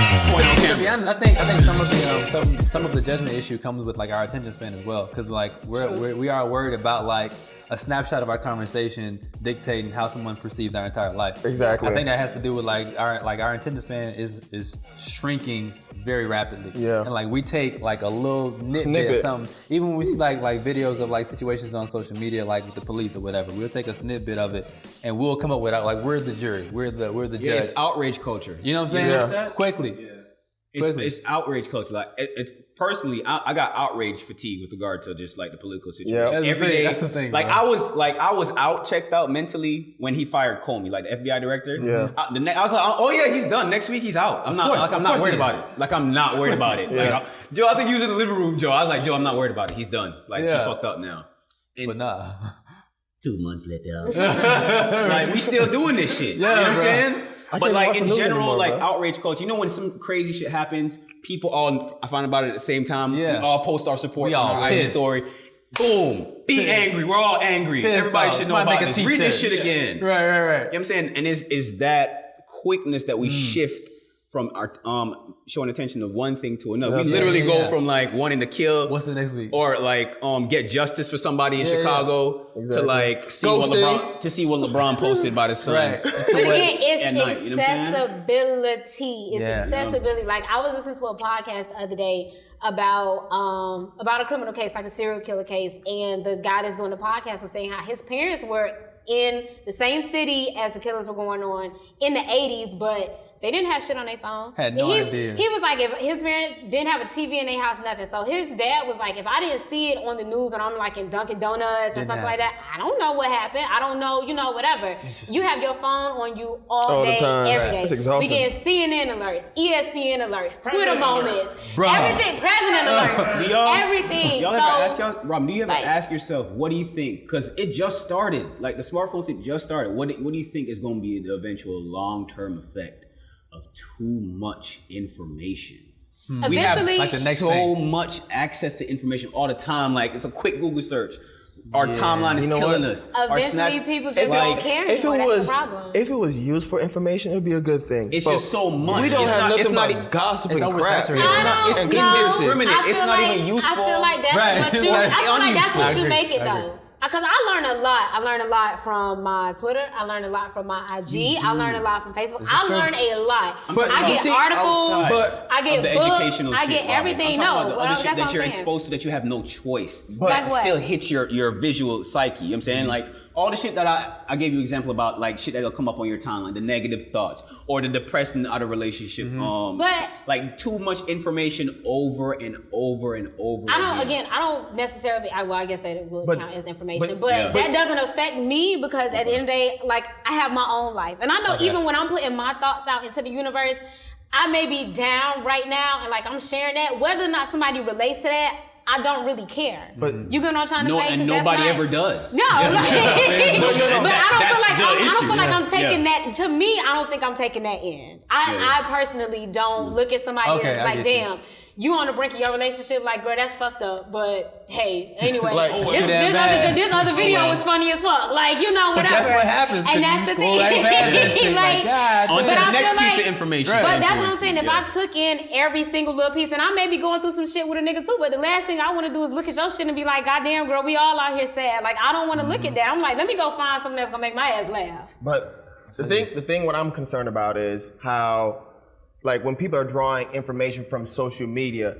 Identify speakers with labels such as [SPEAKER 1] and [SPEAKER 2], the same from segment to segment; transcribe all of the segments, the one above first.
[SPEAKER 1] To be honest, I think some of the judgment issue comes with like our attention span as well, because like we are worried about like a snapshot of our conversation dictating how someone perceives our entire life.
[SPEAKER 2] Exactly.
[SPEAKER 1] I think that has to do with like our attention span is shrinking very rapidly.
[SPEAKER 2] Yeah.
[SPEAKER 1] And like we take like a little snippet of something. Even when we see like videos of like situations on social media, like with the police or whatever, we'll take a snippet of it and we'll come up with like we're the jury, we're the judge.
[SPEAKER 3] It's outrage culture.
[SPEAKER 1] You know what I'm saying?
[SPEAKER 2] Yeah.
[SPEAKER 1] Quickly.
[SPEAKER 3] Yeah. It's outrage culture. Like personally, I got outrage fatigue with regard to just like the political situation.
[SPEAKER 2] Yeah.
[SPEAKER 3] Every day,
[SPEAKER 1] that's the thing.
[SPEAKER 3] Like
[SPEAKER 1] bro.
[SPEAKER 3] I was checked out mentally when he fired Comey, like the FBI director.
[SPEAKER 2] Yeah.
[SPEAKER 3] I was like, oh yeah, he's done. Next week he's out. I'm not worried about it. Like I'm not worried about it.
[SPEAKER 2] Yeah.
[SPEAKER 3] Like, Joe, I think he was in the living room. Joe, I was like, Joe, I'm not worried about it. He's done. Like he fucked up now.
[SPEAKER 1] But nah.
[SPEAKER 3] 2 months later, like we still doing this shit.
[SPEAKER 1] Yeah,
[SPEAKER 3] you know what I'm
[SPEAKER 1] bro.
[SPEAKER 3] saying?
[SPEAKER 2] I
[SPEAKER 3] But
[SPEAKER 2] can't
[SPEAKER 3] like
[SPEAKER 2] watch
[SPEAKER 3] in
[SPEAKER 2] the news
[SPEAKER 3] general,
[SPEAKER 2] anymore,
[SPEAKER 3] like
[SPEAKER 2] bro.
[SPEAKER 3] outrage culture. You know when some crazy shit happens, people all I find about it at the same time.
[SPEAKER 1] Yeah.
[SPEAKER 3] We all post our support
[SPEAKER 1] We
[SPEAKER 3] on
[SPEAKER 1] all
[SPEAKER 3] our IG
[SPEAKER 1] pissed.
[SPEAKER 3] story. Boom. Be angry. We're all angry.
[SPEAKER 1] Pissed
[SPEAKER 3] Everybody
[SPEAKER 1] off.
[SPEAKER 3] should know
[SPEAKER 1] Somebody
[SPEAKER 3] about
[SPEAKER 1] make
[SPEAKER 3] this.
[SPEAKER 1] a
[SPEAKER 3] Read this
[SPEAKER 1] t-shirt.
[SPEAKER 3] shit again.
[SPEAKER 1] Right.
[SPEAKER 3] You know what I'm saying? And is that quickness that we shift from our showing attention to one thing to another. We literally go from like wanting to kill.
[SPEAKER 1] What's the next week?
[SPEAKER 3] Or like get justice for somebody in Chicago
[SPEAKER 2] Exactly.
[SPEAKER 3] to like see
[SPEAKER 2] Ghosting.
[SPEAKER 3] what LeBron posted by his son.
[SPEAKER 1] Right.
[SPEAKER 4] But again, it's
[SPEAKER 3] at night, you know what I'm saying?
[SPEAKER 4] accessibility. It's
[SPEAKER 1] Yeah.
[SPEAKER 4] accessibility. Like I was listening to a podcast the other day about a criminal case, like a serial killer case, and the guy that's doing the podcast was saying how his parents were in the same city as the killers were going on in the 80s, but they didn't have shit on their phone.
[SPEAKER 1] Had no idea.
[SPEAKER 4] He was like, if his parents didn't have a TV in their house, nothing. So his dad was like, if I didn't see it on the news and I'm like in Dunkin' Donuts or something like that, I don't know what happened. I don't know, whatever. You have your phone on you all
[SPEAKER 2] the
[SPEAKER 4] day,
[SPEAKER 2] time.
[SPEAKER 4] every day.
[SPEAKER 2] It's exhausting.
[SPEAKER 4] We get CNN alerts, ESPN alerts, Twitter
[SPEAKER 3] President
[SPEAKER 4] moments,
[SPEAKER 1] Bruh.
[SPEAKER 4] everything, president alerts, everything.
[SPEAKER 3] Y'all ever ask y'all, Rob, do you ever
[SPEAKER 4] like-
[SPEAKER 3] ask yourself, what do you think? Because it just started, like the smartphone shit just started. What do you think is going to be the eventual long-term effect of too much information? We have
[SPEAKER 4] Eventually-
[SPEAKER 1] Like the next
[SPEAKER 3] so
[SPEAKER 1] thing.
[SPEAKER 3] much access to information all the time. Like it's a quick Google search. Our timeline is
[SPEAKER 2] You know
[SPEAKER 3] killing
[SPEAKER 2] what?
[SPEAKER 3] us. Our
[SPEAKER 4] Eventually,
[SPEAKER 3] Snap-
[SPEAKER 4] people just
[SPEAKER 3] like,
[SPEAKER 4] don't care
[SPEAKER 2] If
[SPEAKER 4] anymore.
[SPEAKER 2] it
[SPEAKER 4] That's
[SPEAKER 2] was,
[SPEAKER 4] the problem.
[SPEAKER 2] if it was used for information, it would be a good thing.
[SPEAKER 3] It's
[SPEAKER 2] But
[SPEAKER 3] just so much.
[SPEAKER 2] We don't
[SPEAKER 3] It's
[SPEAKER 2] have
[SPEAKER 3] not- it's
[SPEAKER 2] nothing
[SPEAKER 3] not
[SPEAKER 2] but gossip
[SPEAKER 1] it's
[SPEAKER 2] and crap.
[SPEAKER 1] oversaturated.
[SPEAKER 4] I
[SPEAKER 3] it's
[SPEAKER 4] don't know.
[SPEAKER 3] indiscriminate.
[SPEAKER 4] I
[SPEAKER 3] It's
[SPEAKER 4] feel
[SPEAKER 3] not
[SPEAKER 4] like-
[SPEAKER 3] even useful.
[SPEAKER 4] I feel like that's
[SPEAKER 1] Right.
[SPEAKER 4] what you. I feel like that's what
[SPEAKER 1] Unuseful.
[SPEAKER 4] you make it
[SPEAKER 1] I agree.
[SPEAKER 4] though. Because I learned a lot. I learned a lot from my Twitter. I learned a lot from my IG. I learned a lot from Facebook. I
[SPEAKER 1] true.
[SPEAKER 4] learned a lot.
[SPEAKER 2] But
[SPEAKER 4] I
[SPEAKER 2] you
[SPEAKER 4] get
[SPEAKER 2] see,
[SPEAKER 4] articles.
[SPEAKER 3] outside
[SPEAKER 4] I get
[SPEAKER 3] of the
[SPEAKER 4] books.
[SPEAKER 3] educational
[SPEAKER 4] I
[SPEAKER 3] shit,
[SPEAKER 4] get
[SPEAKER 3] Robin.
[SPEAKER 4] everything.
[SPEAKER 3] I'm talking
[SPEAKER 4] No,
[SPEAKER 3] about the
[SPEAKER 4] well,
[SPEAKER 3] other shit
[SPEAKER 4] that's what
[SPEAKER 3] that
[SPEAKER 4] I'm
[SPEAKER 3] you're
[SPEAKER 4] saying.
[SPEAKER 3] exposed to that you have no choice.
[SPEAKER 4] Like
[SPEAKER 3] That
[SPEAKER 4] what?
[SPEAKER 3] still hits your visual psyche. You know what I'm saying? Like all the shit that I gave you an example about, like shit that'll come up on your timeline, the negative thoughts or the depressing out of relationship.
[SPEAKER 4] But-
[SPEAKER 3] like too much information over and over and over.
[SPEAKER 4] I don't necessarily. I guess that it would
[SPEAKER 2] But-
[SPEAKER 4] count as information, but,
[SPEAKER 3] yeah.
[SPEAKER 4] that doesn't affect me because at the end of the day, like I have my own life, and I know even when I'm putting my thoughts out into the universe, I may be down right now, and like I'm sharing that, whether or not somebody relates to that, I don't really care.
[SPEAKER 2] But
[SPEAKER 4] You get what I'm trying to
[SPEAKER 3] No,
[SPEAKER 4] say? 'Cause
[SPEAKER 3] and
[SPEAKER 4] that's
[SPEAKER 3] nobody
[SPEAKER 4] not-
[SPEAKER 3] ever does.
[SPEAKER 4] No, like, but I don't feel like I'm
[SPEAKER 3] Yeah.
[SPEAKER 4] taking that. To me, I don't think I'm taking that in. I personally don't look at somebody
[SPEAKER 1] Okay,
[SPEAKER 4] and it's
[SPEAKER 1] I
[SPEAKER 4] like,
[SPEAKER 1] get you.
[SPEAKER 4] damn, you on the brink of your relationship, like, bro, that's fucked up. But hey, anyway,
[SPEAKER 2] Like,
[SPEAKER 4] this other video was funny as fuck. Like, whatever.
[SPEAKER 1] But that's what happens.
[SPEAKER 4] And
[SPEAKER 1] 'cause
[SPEAKER 4] that's
[SPEAKER 1] you
[SPEAKER 4] the
[SPEAKER 1] scroll
[SPEAKER 4] thing.
[SPEAKER 1] right past that shit,
[SPEAKER 4] Like,
[SPEAKER 1] God
[SPEAKER 3] On to
[SPEAKER 4] But
[SPEAKER 3] the
[SPEAKER 4] I
[SPEAKER 3] next
[SPEAKER 4] feel
[SPEAKER 3] piece
[SPEAKER 4] like-
[SPEAKER 3] of information.
[SPEAKER 1] Right.
[SPEAKER 3] to
[SPEAKER 4] But that's what I'm
[SPEAKER 3] influence
[SPEAKER 4] saying.
[SPEAKER 3] you.
[SPEAKER 4] If I took in every single little piece, and I may be going through some shit with a nigga too, but the last thing I want to do is look at your shit and be like, God damn, girl, we all out here sad. Like, I don't want to look at that. I'm like, let me go find something that's gonna make my ass laugh.
[SPEAKER 2] But the thing what I'm concerned about is how, like, when people are drawing information from social media,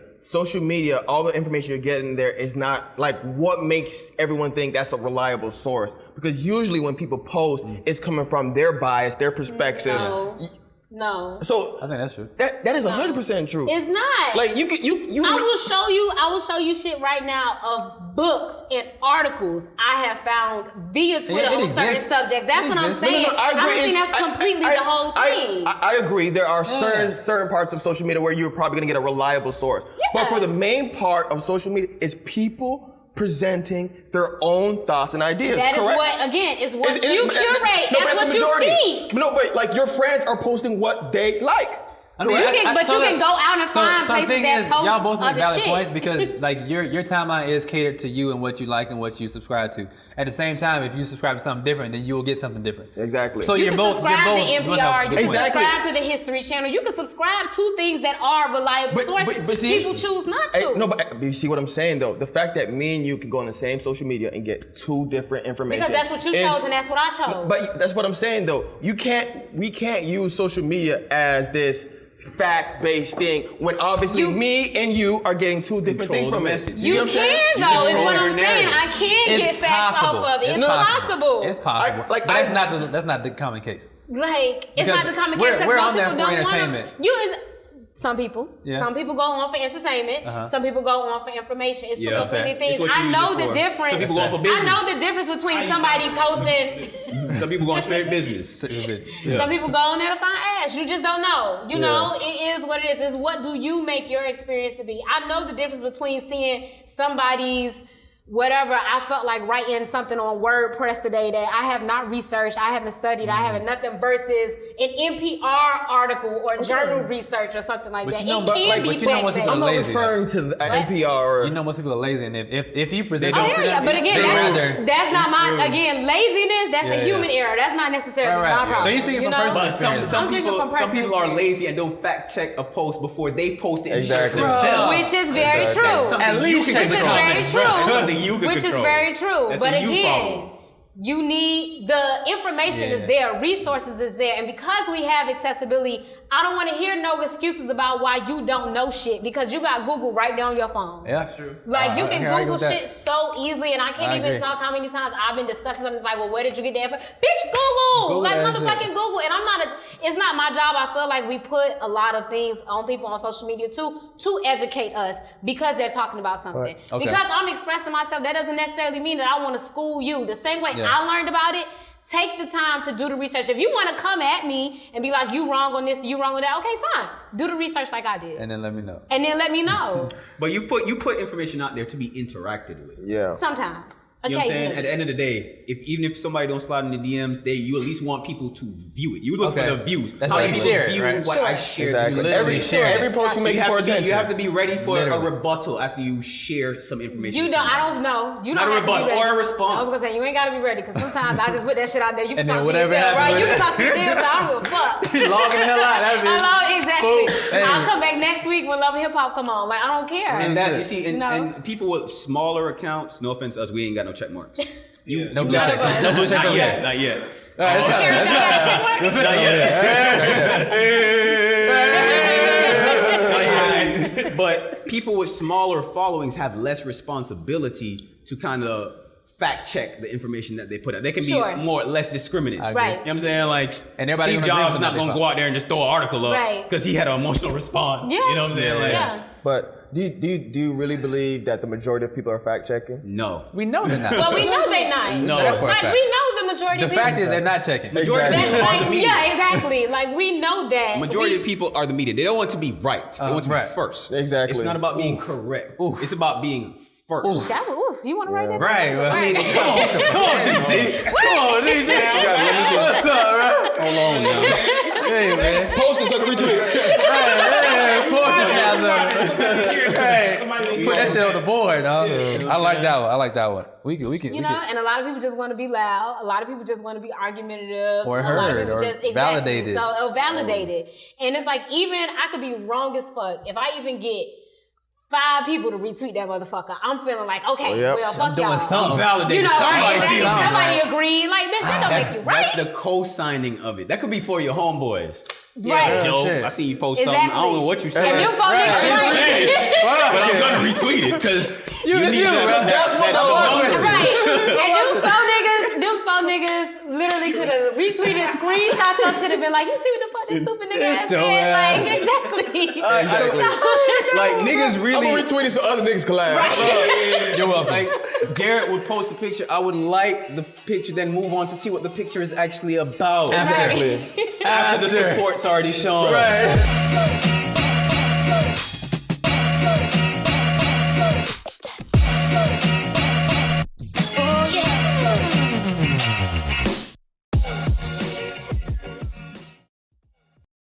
[SPEAKER 2] all the information you're getting there is not like what makes everyone think that's a reliable source. Because usually when people post, it's coming from their bias, their perspective.
[SPEAKER 4] No.
[SPEAKER 2] So
[SPEAKER 1] I think that's true.
[SPEAKER 2] that is 100% true.
[SPEAKER 4] It's not.
[SPEAKER 2] Like you
[SPEAKER 4] I will show you shit right now of books and articles I have found via Twitter
[SPEAKER 1] it
[SPEAKER 4] on certain
[SPEAKER 1] exists.
[SPEAKER 4] subjects. That's
[SPEAKER 1] It
[SPEAKER 4] what I'm
[SPEAKER 1] exists.
[SPEAKER 4] saying.
[SPEAKER 2] I agree.
[SPEAKER 4] don't think
[SPEAKER 2] It's-
[SPEAKER 4] that's completely the whole thing.
[SPEAKER 2] I agree. There are certain parts of social media where you're probably gonna get a reliable source. But for the main part of social media is people presenting their own thoughts and ideas.
[SPEAKER 4] That is
[SPEAKER 2] correct?
[SPEAKER 4] what, again, is what
[SPEAKER 2] It's-
[SPEAKER 4] you
[SPEAKER 2] but-
[SPEAKER 4] curate.
[SPEAKER 2] no,
[SPEAKER 4] That's
[SPEAKER 2] but
[SPEAKER 4] what
[SPEAKER 2] the
[SPEAKER 4] you
[SPEAKER 2] majority.
[SPEAKER 4] see.
[SPEAKER 2] No, but like your friends are posting what they like.
[SPEAKER 1] I mean,
[SPEAKER 4] You can go out and find
[SPEAKER 1] so
[SPEAKER 4] places
[SPEAKER 1] thing
[SPEAKER 4] that
[SPEAKER 1] is,
[SPEAKER 4] post
[SPEAKER 1] y'all both make
[SPEAKER 4] other
[SPEAKER 1] valid
[SPEAKER 4] shit.
[SPEAKER 1] points because like your timeline is catered to you and what you like and what you subscribe to. At the same time, if you subscribe to something different, then you will get something different.
[SPEAKER 2] Exactly.
[SPEAKER 1] So
[SPEAKER 4] You
[SPEAKER 1] you're
[SPEAKER 4] can
[SPEAKER 1] both
[SPEAKER 4] subscribe to
[SPEAKER 1] you're both
[SPEAKER 4] NPR. You can
[SPEAKER 2] Exactly.
[SPEAKER 4] subscribe to the History Channel. You can subscribe to things that are reliable sources.
[SPEAKER 2] But see,
[SPEAKER 4] People choose not to.
[SPEAKER 2] No, but you see what I'm saying though? The fact that me and you can go on the same social media and get two different information.
[SPEAKER 4] Because that's what you chose and that's what I chose.
[SPEAKER 2] But that's what I'm saying though. We can't use social media as this fact-based thing when obviously me and you are getting two different things from it.
[SPEAKER 4] You
[SPEAKER 2] know what I'm saying?
[SPEAKER 4] can though, is what
[SPEAKER 3] control
[SPEAKER 4] I'm
[SPEAKER 3] your
[SPEAKER 4] saying.
[SPEAKER 3] narrative.
[SPEAKER 4] I can get facts off of it. It's possible.
[SPEAKER 1] It's possible. But that's not the common case.
[SPEAKER 4] Like, it's
[SPEAKER 1] Because
[SPEAKER 4] not the common case because
[SPEAKER 1] we're
[SPEAKER 4] most
[SPEAKER 1] on there
[SPEAKER 4] people
[SPEAKER 1] for
[SPEAKER 4] don't want
[SPEAKER 1] entertainment.
[SPEAKER 4] Some people.
[SPEAKER 1] Yeah.
[SPEAKER 4] Some people go on for entertainment. Some people go on for information. It's two
[SPEAKER 3] Yeah,
[SPEAKER 4] completely
[SPEAKER 3] fair.
[SPEAKER 4] things.
[SPEAKER 3] It's what you
[SPEAKER 4] I
[SPEAKER 3] use
[SPEAKER 4] know
[SPEAKER 3] it
[SPEAKER 4] the
[SPEAKER 3] for.
[SPEAKER 4] difference.
[SPEAKER 3] Some people go on for
[SPEAKER 4] I
[SPEAKER 3] business.
[SPEAKER 4] know the difference between somebody posting.
[SPEAKER 3] Some people going straight business.
[SPEAKER 4] Some people go on there to find ass. You just don't know. You know, it is what it is. It's what do you make your experience to be? I know the difference between seeing somebody's whatever. I felt like writing something on WordPress today that I have not researched, I haven't studied, I haven't nothing versus an NPR article or journal research or something like that.
[SPEAKER 1] You know,
[SPEAKER 4] It
[SPEAKER 1] but,
[SPEAKER 4] can
[SPEAKER 1] like,
[SPEAKER 4] be
[SPEAKER 1] but you know what's
[SPEAKER 4] fact-based.
[SPEAKER 2] I'm not
[SPEAKER 1] lazy,
[SPEAKER 2] referring to the NPR.
[SPEAKER 1] You know most people are lazy, and if you present
[SPEAKER 4] I
[SPEAKER 1] it
[SPEAKER 4] hear
[SPEAKER 1] to
[SPEAKER 4] ya,
[SPEAKER 1] them,
[SPEAKER 4] but again,
[SPEAKER 1] they
[SPEAKER 4] that's not my,
[SPEAKER 3] true.
[SPEAKER 4] again, laziness, that's a human error. That's not necessarily
[SPEAKER 1] Right.
[SPEAKER 4] my problem.
[SPEAKER 1] So you're speaking from personal
[SPEAKER 3] But some
[SPEAKER 1] experience.
[SPEAKER 4] I'm speaking from
[SPEAKER 3] people
[SPEAKER 4] personal
[SPEAKER 3] are
[SPEAKER 4] experience.
[SPEAKER 3] lazy and don't fact check a post before they post it
[SPEAKER 2] Exactly.
[SPEAKER 3] themselves.
[SPEAKER 4] Which is very
[SPEAKER 2] Exactly.
[SPEAKER 4] true.
[SPEAKER 3] Something
[SPEAKER 1] At least
[SPEAKER 3] you
[SPEAKER 1] check
[SPEAKER 3] can
[SPEAKER 1] the
[SPEAKER 4] Which is
[SPEAKER 3] control.
[SPEAKER 4] very
[SPEAKER 1] comments.
[SPEAKER 4] true.
[SPEAKER 3] That's something you can
[SPEAKER 4] Which is
[SPEAKER 3] control.
[SPEAKER 4] very true.
[SPEAKER 3] That's
[SPEAKER 4] But
[SPEAKER 3] a you
[SPEAKER 4] again,
[SPEAKER 3] problem.
[SPEAKER 4] you need the information is there, resources is there, and because we have accessibility, I don't want to hear no excuses about why you don't know shit because you got Google right there on your phone.
[SPEAKER 1] Yeah, that's true.
[SPEAKER 4] Like you can
[SPEAKER 1] I agree
[SPEAKER 4] Google
[SPEAKER 1] with that.
[SPEAKER 4] shit so easily, and I can't
[SPEAKER 1] I
[SPEAKER 4] even
[SPEAKER 1] agree.
[SPEAKER 4] talk how many times I've been discussing something. It's like, well, where did you get that from? Bitch, Google, like
[SPEAKER 1] that shit.
[SPEAKER 4] motherfucking Google. And it's not my job. I feel like we put a lot of things on people on social media to educate us because they're talking about something.
[SPEAKER 1] Right. Okay.
[SPEAKER 4] Because I'm expressing myself, that doesn't necessarily mean that I want to school you. The same way
[SPEAKER 1] Yeah.
[SPEAKER 4] I learned about it. Take the time to do the research. If you want to come at me and be like, you wrong on this, you wrong on that, okay, fine. Do the research like I did.
[SPEAKER 1] And then let me know.
[SPEAKER 4] And then let me know.
[SPEAKER 3] But you put information out there to be interacted with.
[SPEAKER 2] Yeah.
[SPEAKER 4] Sometimes.
[SPEAKER 3] You know what I'm saying?
[SPEAKER 4] Occasionally.
[SPEAKER 3] At the end of the day, even if somebody don't slide in the DMs, you at least want people to view it. You look
[SPEAKER 1] Okay.
[SPEAKER 3] for the views.
[SPEAKER 1] That's
[SPEAKER 3] How
[SPEAKER 1] why
[SPEAKER 3] many
[SPEAKER 1] you
[SPEAKER 3] people
[SPEAKER 1] share it,
[SPEAKER 3] view
[SPEAKER 1] right?
[SPEAKER 3] what
[SPEAKER 4] Sure.
[SPEAKER 3] I shared?
[SPEAKER 2] Exactly.
[SPEAKER 3] You literally
[SPEAKER 2] Every
[SPEAKER 3] share it.
[SPEAKER 2] post you
[SPEAKER 3] So
[SPEAKER 2] make
[SPEAKER 3] you
[SPEAKER 2] for
[SPEAKER 3] have to
[SPEAKER 2] attention.
[SPEAKER 3] you have to be ready for
[SPEAKER 1] Literally.
[SPEAKER 3] a rebuttal after you share some information.
[SPEAKER 4] You
[SPEAKER 3] with
[SPEAKER 4] don't. I
[SPEAKER 3] somebody.
[SPEAKER 4] don't know. You
[SPEAKER 3] Not
[SPEAKER 4] don't
[SPEAKER 3] a
[SPEAKER 4] have to be
[SPEAKER 3] rebuttal
[SPEAKER 4] ready.
[SPEAKER 3] or a response.
[SPEAKER 4] I was gonna say you ain't gotta be ready because sometimes I just put that shit out there. You can
[SPEAKER 1] And then
[SPEAKER 4] talk to
[SPEAKER 1] whatever
[SPEAKER 4] yourself, right?
[SPEAKER 1] happens
[SPEAKER 4] You can
[SPEAKER 1] with
[SPEAKER 4] talk to yourself. So I don't give a fuck.
[SPEAKER 1] Logging the hell out. That's it.
[SPEAKER 4] Hello, exactly.
[SPEAKER 1] Boom. Hey.
[SPEAKER 4] I'll come back next week when Love and Hip Hop come on. Like I don't care.
[SPEAKER 3] And that you see,
[SPEAKER 4] No.
[SPEAKER 3] and people with smaller accounts. No offense to us, we ain't got no check marks.
[SPEAKER 1] No blue
[SPEAKER 3] gotta-
[SPEAKER 1] checks. No blue checks.
[SPEAKER 3] Not
[SPEAKER 1] over
[SPEAKER 3] yet.
[SPEAKER 1] there.
[SPEAKER 3] Not yet.
[SPEAKER 1] All right, it's
[SPEAKER 4] Karen,
[SPEAKER 1] fine.
[SPEAKER 4] y'all got a check mark?
[SPEAKER 3] Not yet. But people with smaller followings have less responsibility to kind of fact check the information that they put out. They can
[SPEAKER 4] Sure.
[SPEAKER 3] be more or less discriminate.
[SPEAKER 1] I agree.
[SPEAKER 4] Right.
[SPEAKER 3] You know what I'm saying? Like
[SPEAKER 1] And everybody
[SPEAKER 3] Steve
[SPEAKER 1] gonna agree
[SPEAKER 3] Jobs
[SPEAKER 1] with
[SPEAKER 3] not
[SPEAKER 1] that
[SPEAKER 3] gonna
[SPEAKER 1] they
[SPEAKER 3] go out there and just throw an article up
[SPEAKER 4] Right.
[SPEAKER 3] because he had an emotional response.
[SPEAKER 4] Yeah.
[SPEAKER 3] You know what I'm saying? Like,
[SPEAKER 4] Yeah.
[SPEAKER 2] But do you really believe that the majority of people are fact checking?
[SPEAKER 3] No.
[SPEAKER 1] We know they're not.
[SPEAKER 4] Well, we know they not.
[SPEAKER 3] No.
[SPEAKER 1] That's for a
[SPEAKER 4] Like
[SPEAKER 1] fact.
[SPEAKER 4] we know the majority
[SPEAKER 1] The
[SPEAKER 4] of people.
[SPEAKER 1] fact is they're not checking.
[SPEAKER 3] Majority of
[SPEAKER 2] Exactly.
[SPEAKER 3] people are the
[SPEAKER 4] Like,
[SPEAKER 3] media.
[SPEAKER 4] yeah, exactly. Like we know that.
[SPEAKER 3] Majority of people are the media. They don't want to be right. They want to
[SPEAKER 1] right.
[SPEAKER 3] be first.
[SPEAKER 2] Exactly.
[SPEAKER 3] It's not about being correct. It's about being first.
[SPEAKER 4] That was, oof, you want to write that? down?
[SPEAKER 1] Right. Well,
[SPEAKER 4] Right.
[SPEAKER 1] Come on, DJ. Come on, DJ. What's up, bro?
[SPEAKER 3] Hold on now.
[SPEAKER 1] Hey, man.
[SPEAKER 2] Post it so I can retweet it.
[SPEAKER 1] Hey, post this now, Hey, put that shit on the board, dog. I like that one. I like that one. We can.
[SPEAKER 4] You know, and a lot of people just want to be loud. A lot of people just want to be argumentative.
[SPEAKER 1] Or
[SPEAKER 4] a lot of
[SPEAKER 1] heard,
[SPEAKER 4] people
[SPEAKER 1] or
[SPEAKER 4] just,
[SPEAKER 1] validated.
[SPEAKER 4] So validated. And it's like even I could be wrong as fuck. If I even get 5 people to retweet that motherfucker, I'm feeling like, okay,
[SPEAKER 2] yep.
[SPEAKER 4] well, fuck
[SPEAKER 1] doing
[SPEAKER 4] y'all.
[SPEAKER 1] something.
[SPEAKER 3] Validated.
[SPEAKER 4] You know,
[SPEAKER 3] Somebody
[SPEAKER 4] right?
[SPEAKER 3] did.
[SPEAKER 4] Exactly. Somebody agreed. Like, bitch, that don't make you right.
[SPEAKER 3] That's the co-signing of it. That could be for your homeboys.
[SPEAKER 4] Right.
[SPEAKER 3] Joe,
[SPEAKER 1] shit.
[SPEAKER 3] I see you post
[SPEAKER 4] Exactly.
[SPEAKER 3] something. I don't know what you said.
[SPEAKER 4] And them folk niggas, right?
[SPEAKER 3] But I'm gonna retweet it because you need
[SPEAKER 2] That's what
[SPEAKER 3] number.
[SPEAKER 4] Right. And them phone niggas literally could have retweeted, screenshot your shit and been like, you see what the fuck this stupid nigga ass said? Like, exactly.
[SPEAKER 3] Like niggas
[SPEAKER 2] I'm
[SPEAKER 3] really.
[SPEAKER 2] gonna retweet it so other niggas can laugh.
[SPEAKER 1] You're welcome.
[SPEAKER 3] Like Jared would post a picture. I would like the picture, then move on to see what the picture is actually about.
[SPEAKER 2] Exactly.
[SPEAKER 3] After the support's already shown.
[SPEAKER 1] Right.